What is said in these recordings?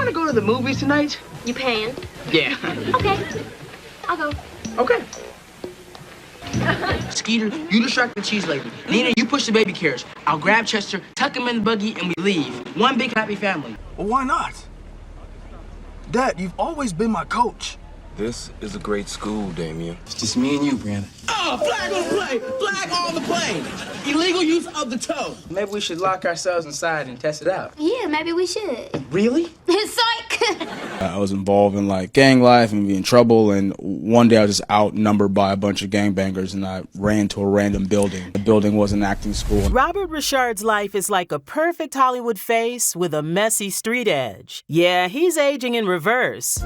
want to go to the movies tonight? You paying? Yeah. Okay. I'll go. Okay. Skeeter, you distract the cheese lady. Nina, you push the baby carriage. I'll grab Chester, tuck him in the buggy, and we leave. One big happy family. Well, why not? Dad, you've always been my coach. This is a great school, Damien. It's just me and you, Brandon. Oh, flag on the play! Flag on the play! Illegal use of the toe. Maybe we should lock ourselves inside and test it out. Yeah, maybe we should. Really? Psych! I was involved in like gang life and be in trouble, and one day I was just outnumbered by a bunch of gangbangers and I ran to a random building. The building was an acting school. Robert Ri'chard's life is like a perfect Hollywood face with a messy street edge. Yeah, he's aging in reverse.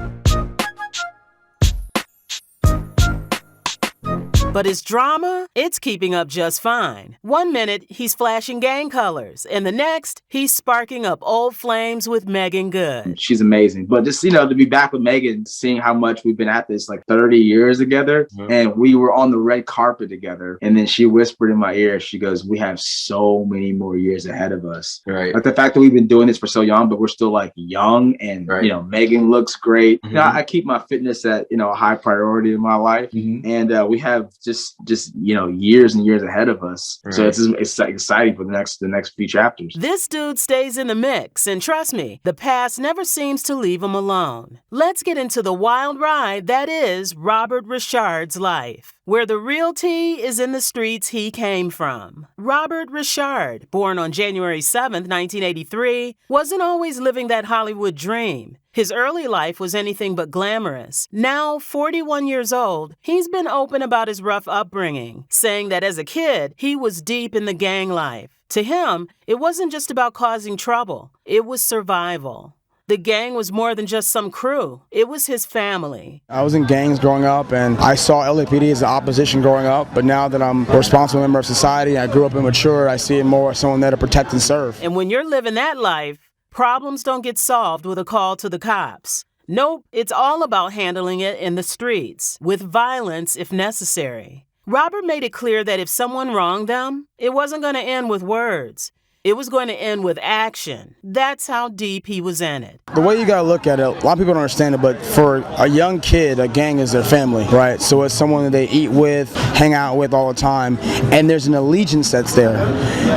But his drama, it's keeping up just fine. One minute, he's flashing gang colors, and the next, he's sparking up old flames with Megan Good. She's amazing. But just, to be back with Megan, seeing how much we've been at this, like 30 years together, and we were on the red carpet together. And then she whispered in my ear, she goes, we have so many more years ahead of us. Right. Like the fact that we've been doing this for so young, but we're still like young and, Megan looks great. I keep my fitness at, a high priority in my life. And we have just years and years ahead of us. Right. So it's exciting for the next few chapters. This dude stays in the mix, and trust me, the past never seems to leave him alone. Let's get into the wild ride that is Robert Ri'chard's life, where the real tea is in the streets he came from. Robert Ri'chard, born on January 7th, 1983, wasn't always living that Hollywood dream. His early life was anything but glamorous. Now, 41 years old, he's been open about his rough upbringing, saying that as a kid, he was deep in the gang life. To him, it wasn't just about causing trouble. It was survival. The gang was more than just some crew. It was his family. I was in gangs growing up, and I saw LAPD as the opposition growing up. But now that I'm a responsible member of society, I grew up and matured, I see it more as someone there to protect and serve. And when you're living that life, problems don't get solved with a call to the cops. Nope, it's all about handling it in the streets, with violence if necessary. Robert made it clear that if someone wronged them, it wasn't going to end with words. It was going to end with action. That's how deep he was in it. The way you gotta look at it, a lot of people don't understand it, but for a young kid, a gang is their family, right? So it's someone that they eat with, hang out with all the time, and there's an allegiance that's there.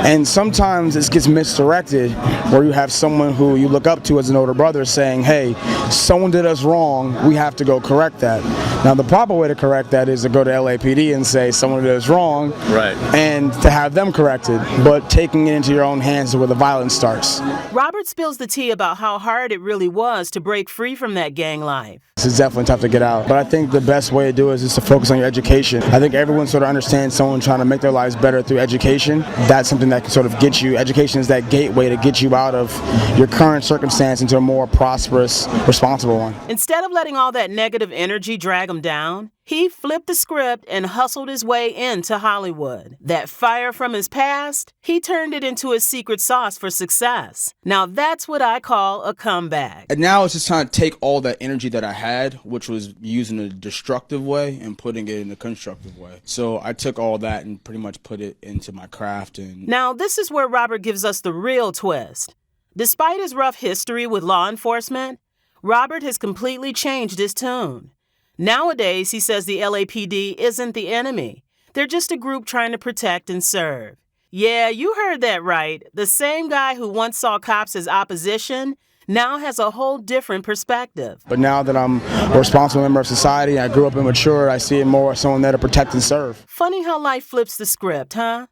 And sometimes this gets misdirected, where you have someone who you look up to as an older brother saying, hey, someone did us wrong, we have to go correct that. Now the proper way to correct that is to go to LAPD and say someone did us wrong, right, and to have them corrected, but taking it into your own hands is where the violence starts. Robert spills the tea about how hard it really was to break free from that gang life. It's definitely tough to get out, but I think the best way to do it is just to focus on your education. I think everyone sort of understands someone trying to make their lives better through education. That's something that can sort of get you, education is that gateway to get you out of your current circumstance into a more prosperous, responsible one. Instead of letting all that negative energy drag him down, he flipped the script and hustled his way into Hollywood. That fire from his past, he turned it into a secret sauce for success. Now that's what I call a comeback. And now it's just trying to take all that energy that I had, which was used in a destructive way, and putting it in a constructive way. So I took all that and pretty much put it into my craft. Now this is where Robert gives us the real twist. Despite his rough history with law enforcement, Robert has completely changed his tune. Nowadays, he says the LAPD isn't the enemy. They're just a group trying to protect and serve. Yeah, you heard that right. The same guy who once saw cops as opposition now has a whole different perspective. But now that I'm a responsible member of society, I grew up and matured, I see it more as someone there to protect and serve. Funny how life flips the script, huh?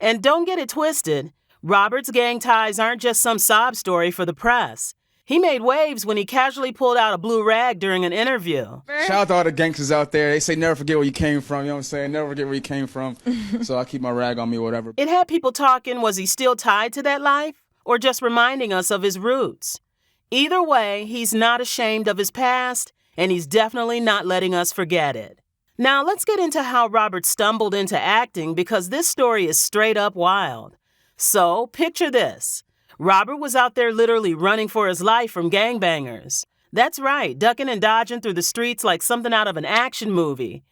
And don't get it twisted. Robert's gang ties aren't just some sob story for the press. He made waves when he casually pulled out a blue rag during an interview. Shout out to all the gangsters out there. They say never forget where you came from, you know what I'm saying? Never forget where you came from. So I keep my rag on me or whatever. It had people talking, was he still tied to that life? Or just reminding us of his roots? Either way, he's not ashamed of his past, and he's definitely not letting us forget it. Now let's get into how Robert stumbled into acting, because this story is straight up wild. So picture this. Robert was out there literally running for his life from gangbangers. That's right, ducking and dodging through the streets like something out of an action movie.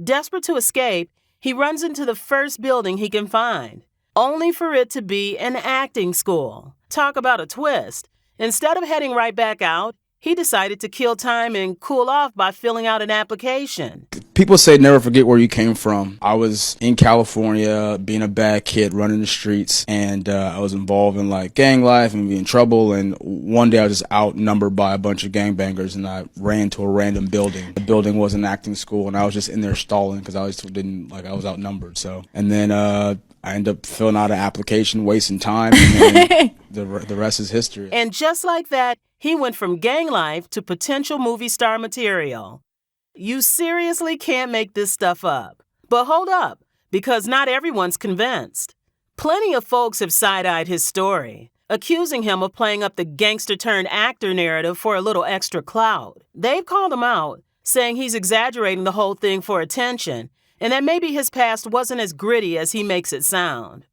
Desperate to escape, he runs into the first building he can find, only for it to be an acting school. Talk about a twist. Instead of heading right back out, he decided to kill time and cool off by filling out an application. People say never forget where you came from. I was in California being a bad kid running the streets, and I was involved in like gang life and being in trouble, and one day I was just outnumbered by a bunch of gangbangers, and I ran to a random building. The building was an acting school, and I was just in there stalling because I was outnumbered. So, and then I ended up filling out an application, wasting time, and then the rest is history. And just like that, he went from gang life to potential movie star material. You seriously can't make this stuff up. But hold up, because not everyone's convinced. Plenty of folks have side-eyed his story, accusing him of playing up the gangster-turned-actor narrative for a little extra clout. They've called him out, saying he's exaggerating the whole thing for attention, and that maybe his past wasn't as gritty as he makes it sound.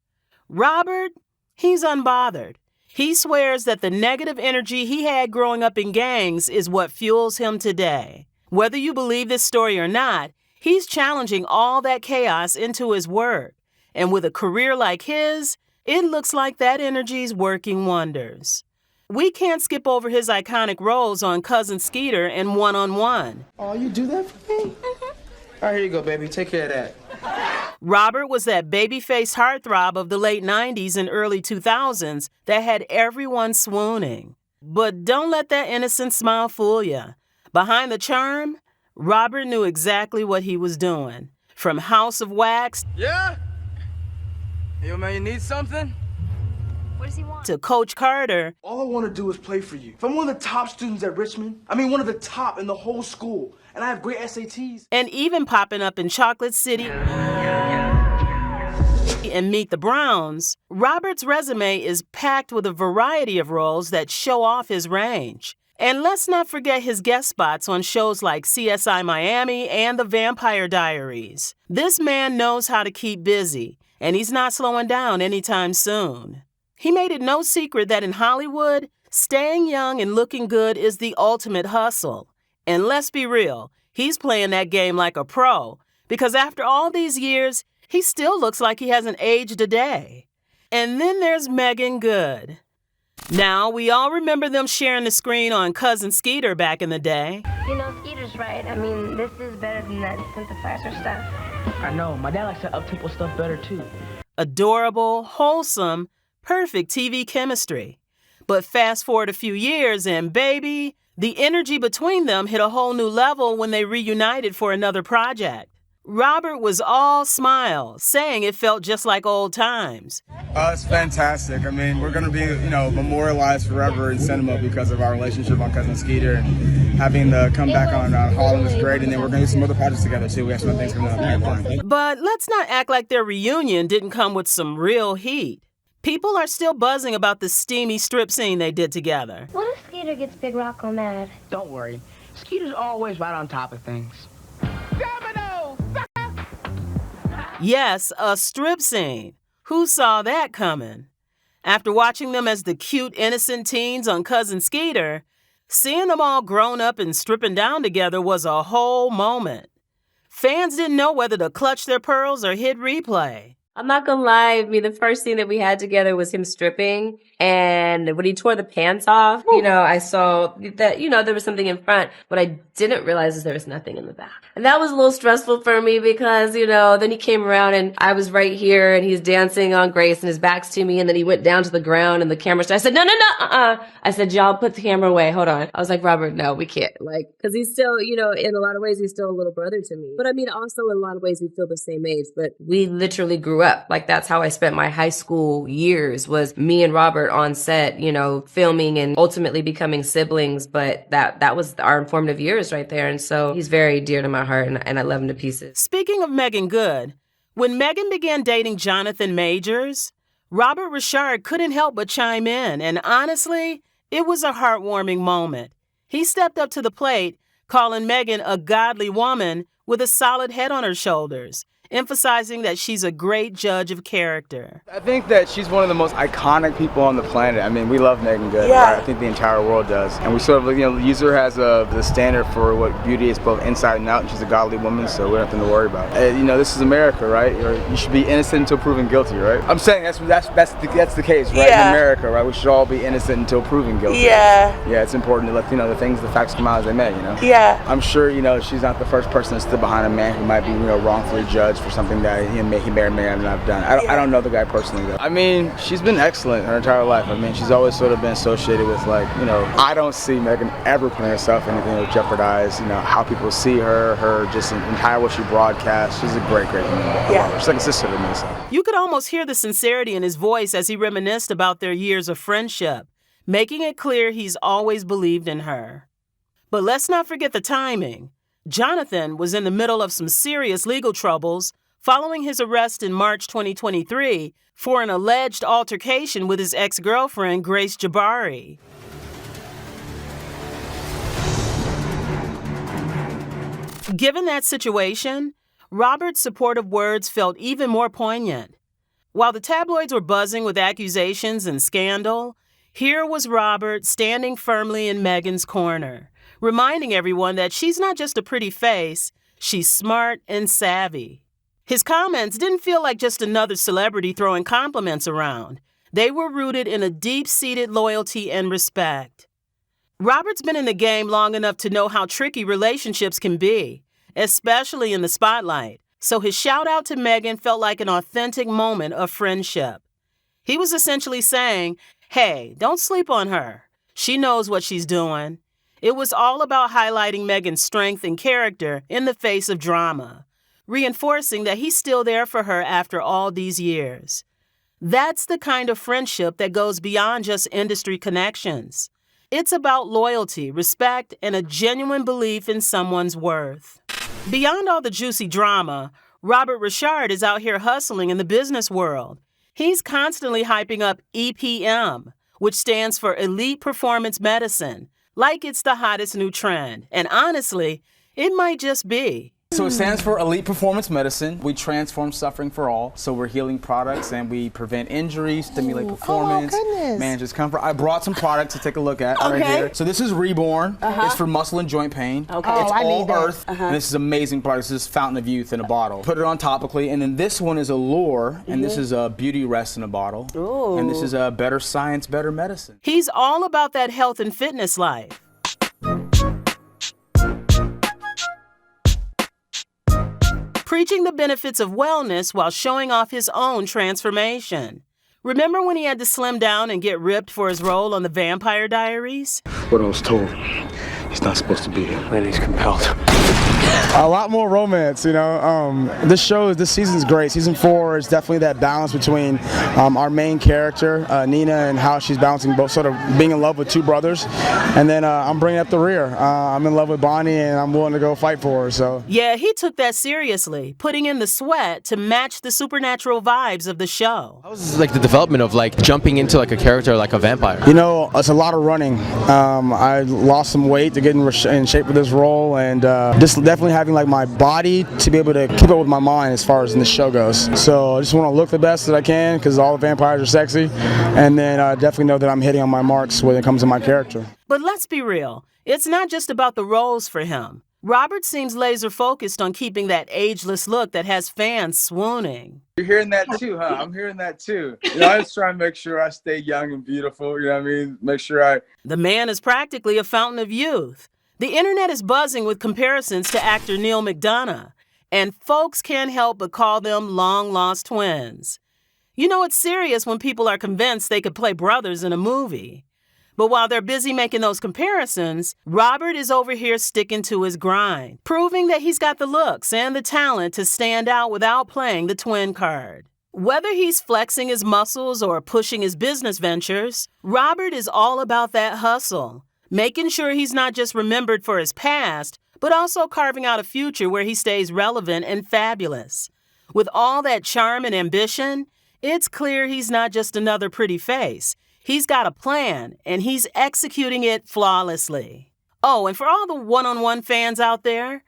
Robert, he's unbothered. He swears that the negative energy he had growing up in gangs is what fuels him today. Whether you believe this story or not, he's challenging all that chaos into his work. And with a career like his, it looks like that energy's working wonders. We can't skip over his iconic roles on Cousin Skeeter and One-on-One. Oh, you do that for me? All right, here you go, baby. Take care of that. Robert was that baby-faced heartthrob of the late 90s and early 2000s that had everyone swooning. But don't let that innocent smile fool you. Behind the charm, Robert knew exactly what he was doing. From House of Wax Yeah? Yo, man, you need something? What does he want? to Coach Carter, All I want to do is play for you. If I'm one of the top students at Richmond, one of the top in the whole school, and I have great SATs. and even popping up in Chocolate City and Meet the Browns, Robert's resume is packed with a variety of roles that show off his range. And let's not forget his guest spots on shows like CSI Miami and The Vampire Diaries. This man knows how to keep busy, and he's not slowing down anytime soon. He made it no secret that in Hollywood, staying young and looking good is the ultimate hustle. And let's be real, he's playing that game like a pro, because after all these years, he still looks like he hasn't aged a day. And then there's Megan Good. Now, we all remember them sharing the screen on Cousin Skeeter back in the day. You know, Skeeter's right. This is better than that synthesizer stuff. I know. My dad likes that up-tempo stuff better, too. Adorable, wholesome, perfect TV chemistry. But fast forward a few years and baby, the energy between them hit a whole new level when they reunited for another project. Robert was all smiles, saying it felt just like old times. It's fantastic. We're going to be, memorialized forever in cinema because of our relationship on Cousin Skeeter. And having the come back on Harlem is great. And then we're going to do some other projects together, too. We have some other things coming up in the pipeline. But let's not act like their reunion didn't come with some real heat. People are still buzzing about the steamy strip scene they did together. What if Skeeter gets Big Rocco mad? Don't worry. Skeeter's always right on top of things. Yes, a strip scene. Who saw that coming? After watching them as the cute, innocent teens on Cousin Skeeter, seeing them all grown up and stripping down together was a whole moment. Fans didn't know whether to clutch their pearls or hit replay. I'm not gonna lie, the first scene that we had together was him stripping, and when he tore the pants off, I saw that, there was something in front. What I didn't realize is there was nothing in the back. And that was a little stressful for me because, then he came around and I was right here and he's dancing on Grace and his back's to me, and then he went down to the ground and the camera started. I said, no, I said, y'all put the camera away. Hold on. I was like, Robert, no, we can't. Cause he's still, in a lot of ways, he's still a little brother to me. But also in a lot of ways, we feel the same age, but we literally grew up. That's how I spent my high school years, was me and Robert on set, filming and ultimately becoming siblings. But that was our informative years right there. And so he's very dear to my heart, and I love him to pieces. Speaking of Megan Good, when Megan began dating Jonathan Majors, Robert Ri'chard couldn't help but chime in. And honestly, it was a heartwarming moment. He stepped up to the plate, calling Megan a godly woman with a solid head on her shoulders, emphasizing that she's a great judge of character. I think that she's one of the most iconic people on the planet. I mean, we love Megan Good, right? I think the entire world does. And we sort of, use her as the standard for what beauty is both inside and out, and she's a godly woman, so we don't have nothing to worry about. This is America, right? You should be innocent until proven guilty, right? I'm saying that's the case, right? In America, right? We should all be innocent until proven guilty. Yeah, it's important to let the facts come out as they may, Yeah. I'm sure, she's not the first person to stood behind a man who might be, wrongfully judged for something that he may or may not have done. I don't know the guy personally, though. I mean, she's been excellent her entire life. I mean, she's always sort of been associated with, I don't see Megan ever putting herself in anything that would jeopardize, how people see her just entire what she broadcasts. She's a great woman. Yeah. She's like a sister to me. So. You could almost hear the sincerity in his voice as he reminisced about their years of friendship, making it clear he's always believed in her. But let's not forget the timing. Jonathan was in the middle of some serious legal troubles following his arrest in March 2023 for an alleged altercation with his ex-girlfriend, Grace Jabari. Given that situation, Robert's supportive words felt even more poignant. While the tabloids were buzzing with accusations and scandal, here was Robert standing firmly in Megan's corner, reminding everyone that she's not just a pretty face, she's smart and savvy. His comments didn't feel like just another celebrity throwing compliments around. They were rooted in a deep-seated loyalty and respect. Robert's been in the game long enough to know how tricky relationships can be, especially in the spotlight, so his shout-out to Megan felt like an authentic moment of friendship. He was essentially saying, hey, don't sleep on her. She knows what she's doing. It was all about highlighting Megan's strength and character in the face of drama, reinforcing that he's still there for her after all these years. That's the kind of friendship that goes beyond just industry connections. It's about loyalty, respect, and a genuine belief in someone's worth. Beyond all the juicy drama, Robert Ri'chard is out here hustling in the business world. He's constantly hyping up EPM, which stands for Elite Performance Medicine, like it's the hottest new trend. And honestly, it might just be. So it stands for Elite Performance Medicine. We transform suffering for all. So we're healing products and we prevent injuries, stimulate performance, manage discomfort. I brought some products to take a look at right here. So this is Reborn. It's for muscle and joint pain. It's all earth. And this is amazing product. This is Fountain of Youth in a bottle. Put it on topically. And then this one is Allure. And this is a Beauty Rest in a bottle. And this is a Better Science, Better Medicine. He's all about that health and fitness life. Preaching the benefits of wellness while showing off his own transformation. Remember when he had to slim down and get ripped for his role on The Vampire Diaries? What I was told, he's not supposed to be here. And he's compelled. A lot more romance, This season's great. Season 4 is definitely that balance between our main character, Nina, and how she's balancing both, sort of being in love with two brothers. And then I'm bringing up the rear. I'm in love with Bonnie, and I'm willing to go fight for her. So yeah, he took that seriously, putting in the sweat to match the supernatural vibes of the show. How was the development of jumping into a character like a vampire? It's a lot of running. I lost some weight to get in shape for this role, and just definitely having my body to be able to keep up with my mind as far as in the show goes. So I just want to look the best that I can because all the vampires are sexy, and then definitely know that I'm hitting on my marks when it comes to my character. But let's be real, it's not just about the roles for him. Robert seems laser focused on keeping that ageless look that has fans swooning. You're hearing that too, huh? I'm hearing that too. I just try and make sure I stay young and beautiful, Make sure The man is practically a fountain of youth. The internet is buzzing with comparisons to actor Neil McDonough, and folks can't help but call them long-lost twins. It's serious when people are convinced they could play brothers in a movie. But while they're busy making those comparisons, Robert is over here sticking to his grind, proving that he's got the looks and the talent to stand out without playing the twin card. Whether he's flexing his muscles or pushing his business ventures, Robert is all about that hustle, making sure he's not just remembered for his past, but also carving out a future where he stays relevant and fabulous. With all that charm and ambition, it's clear he's not just another pretty face. He's got a plan, and he's executing it flawlessly. Oh, and for all the one-on-one fans out there,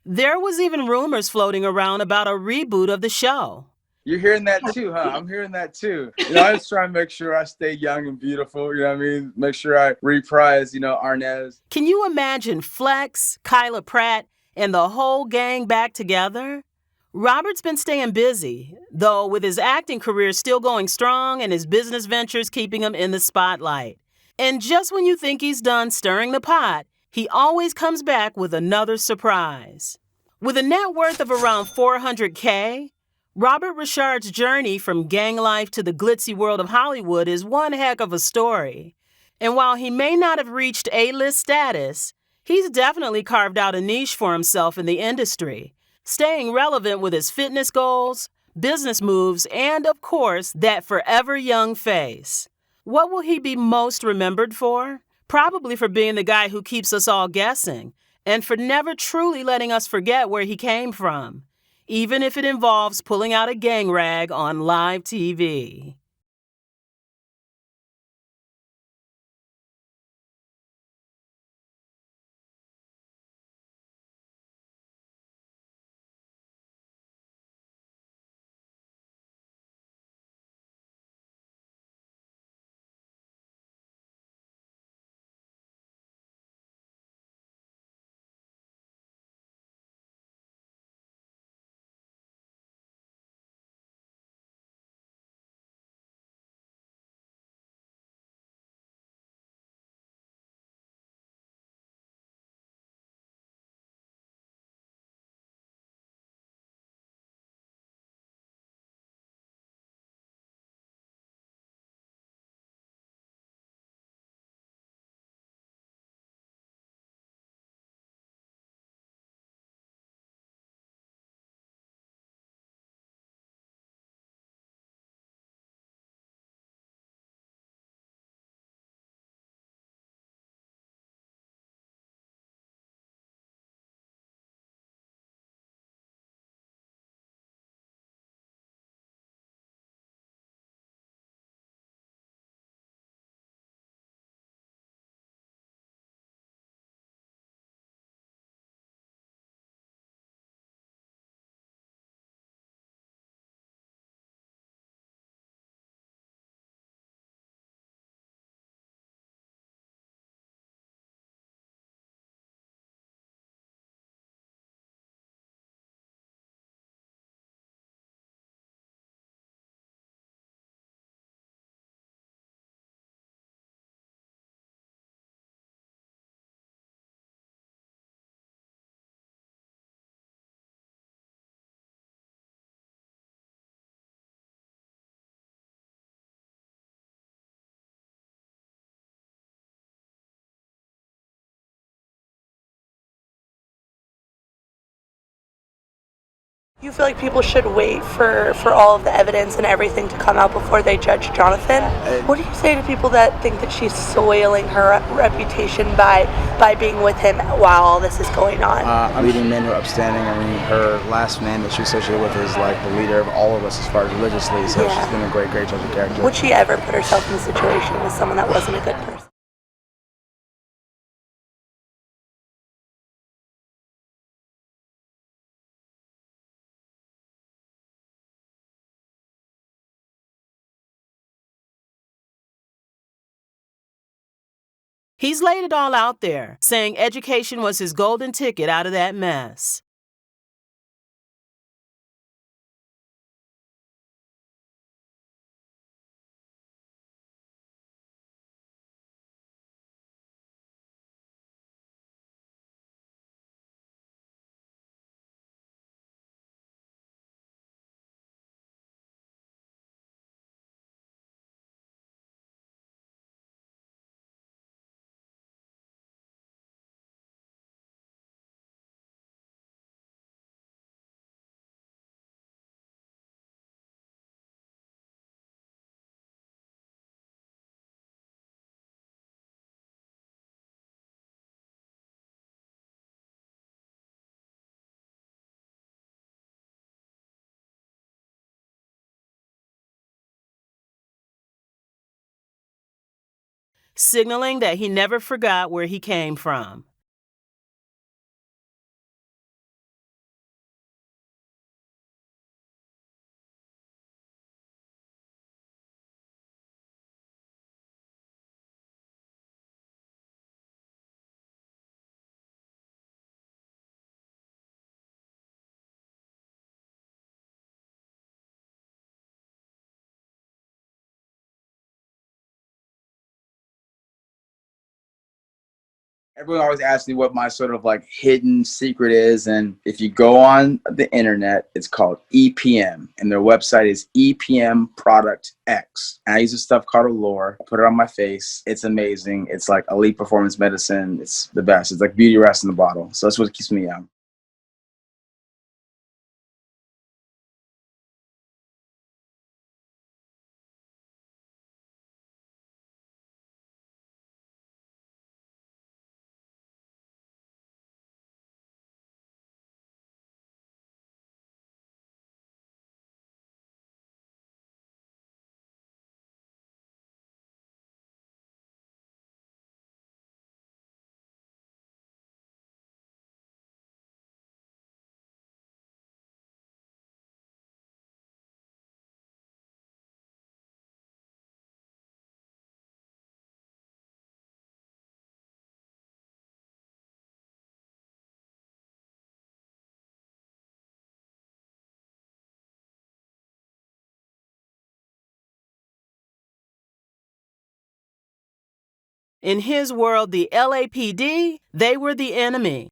There was even rumors floating around about a reboot of the show. You're hearing that too, huh? I'm hearing that too. I just try and make sure I stay young and beautiful, you know what I mean? Make sure I reprise, Arnaz. Can you imagine Flex, Kyla Pratt, and the whole gang back together? Robert's been staying busy, though, with his acting career still going strong and his business ventures keeping him in the spotlight. And just when you think he's done stirring the pot, he always comes back with another surprise. With a net worth of around $400K, Robert Ri'chard's journey from gang life to the glitzy world of Hollywood is one heck of a story. And while he may not have reached A-list status, he's definitely carved out a niche for himself in the industry, staying relevant with his fitness goals, business moves, and, of course, that forever young face. What will he be most remembered for? Probably for being the guy who keeps us all guessing, and for never truly letting us forget where he came from, even if it involves pulling out a gang rag on live TV. You feel like people should wait for all of the evidence and everything to come out before they judge Jonathan? What do you say to people that think that she's soiling her reputation by being with him while all this is going on? Leading men who are upstanding. I mean, her last man that she's associated with is like the leader of all of us as far as religiously, so she's been a great judge of character. Would she ever put herself in a situation with someone that wasn't a good person? He's laid it all out there, saying education was his golden ticket out of that mess. Signaling that he never forgot where he came from. Everyone always asks me what my sort of like hidden secret is. And if you go on the internet, it's called EPM. And their website is EPM Product X. And I use this stuff called Allure. I put it on my face. It's amazing. It's like elite performance medicine. It's the best. It's like beauty rest in the bottle. So that's what keeps me young. In his world, the LAPD, they were the enemy.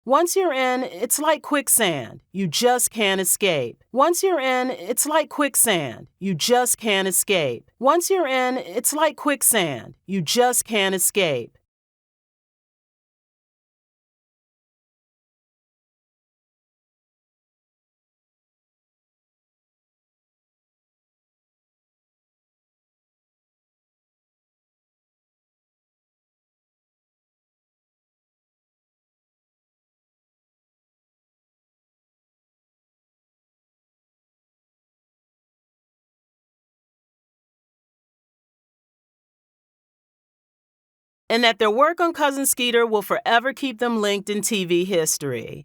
Once you're in, it's like quicksand. You just can't escape. Once you're in, it's like quicksand. You just can't escape. Once you're in, it's like quicksand. You just can't escape. And that their work on Cousin Skeeter will forever keep them linked in TV history.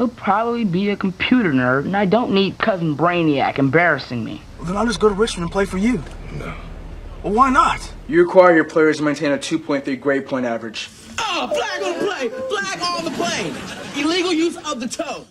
He'll probably be a computer nerd, and I don't need Cousin Brainiac embarrassing me. Well, then I'll just go to Richmond and play for you. No. Well, why not? You require your players to maintain a 2.3 grade point average. Oh, flag on the play! Flag on the play! Illegal use of the toe!